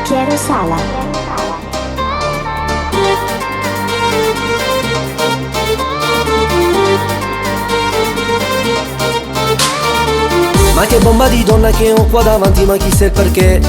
Piero Sala. Ma che bomba di donna che ho qua davanti, ma chissà il perché.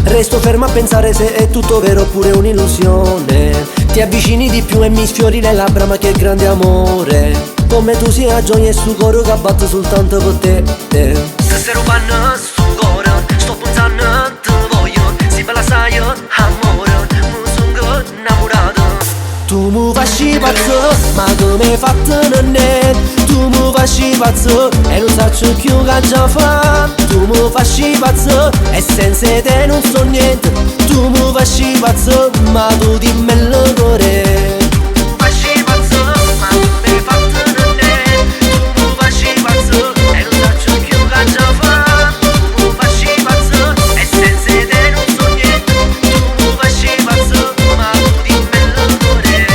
Resto fermo a pensare se è tutto vero oppure un'illusione. Ti avvicini di più e mi sfiori le labbra, ma che grande amore. Come tu sia gioia e su coro che batte soltanto per te. Se sei rubando su coro, sto pensando, ti voglio. Si bella sai, amore, mi sono innamorato. Tu mi facci pazzo, ma come hai fatto non è? Tu mi facci pazzo e non saccio più che già fa. Tu mi facci pazzo e senza te non so niente. Tu mi facci pazzo, ma tu dimmi il cuore. Facci pazzo, ma come hai fatto non è? Tu mi facci pazzo e non saccio più che già fa. Tu mi facci pazzo e senza te non so niente. Tu mi facci pazzo, ma tu dimmi il cuore.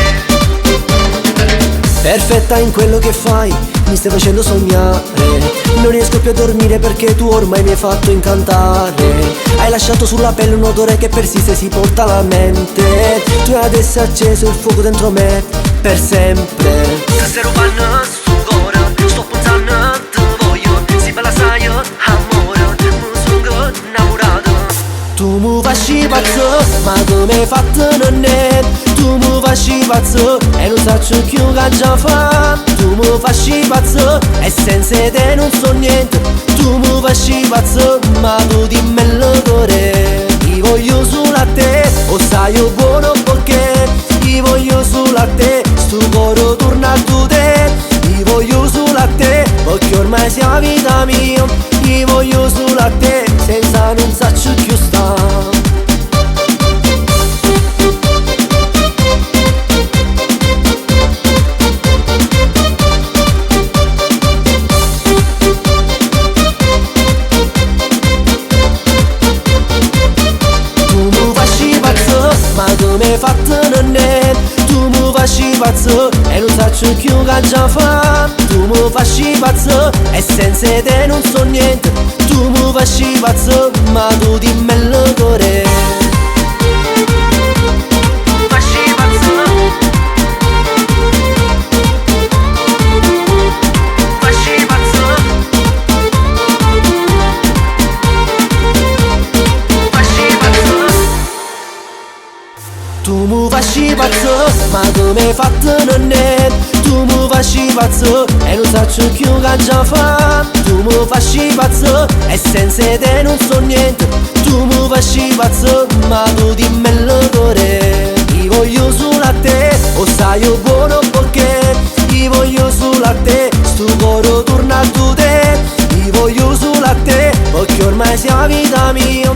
Perfetta in quello che fai, mi stai facendo sognare. Non riesco più a dormire perché tu ormai mi hai fatto incantare. Hai lasciato sulla pelle un odore che persiste e si porta alla mente. Tu adesso hai acceso il fuoco dentro me per sempre. Se sei rubando su coro, sto pensando, ti voglio. Si bella sai, amore, mi sono innamorato. Tu mi facci pazzo, ma come hai fatto non è? Tu mi facci pazzo e non saccio più che già fa. Tu mi facci pazzo e senza te non so niente. Tu mi facci pazzo, ma tu dimmi il cuore. Io voglio solo a te, o sai io buono perché. Io voglio solo a te, sto coro torna a tu te. Io voglio solo a te, perché ormai sei vita mia. Io voglio solo a te, senza non saccio più sta. Ma come hai fatto non è? Tu mi facci pazzo e non saccio più che già fa. Tu mi facci pazzo e senza te non so niente. Tu mi facci pazzo, ma tu dimmi il cuore. Facci pazzo. Facci pazzo. Facci pazzo. Tu mi facci pazzo, ma come hai fatto non è? Tu mi facci pazzo e non saccio più che già fa. Tu mi facci pazzo e senza te non so niente. Tu mi facci pazzo, ma tu dimmi il cuore. Io voglio solo a te, o sai io buono perché. Io voglio solo a te, sto coro torna a tu te. Io voglio solo a te, perché ormai sei vita mia.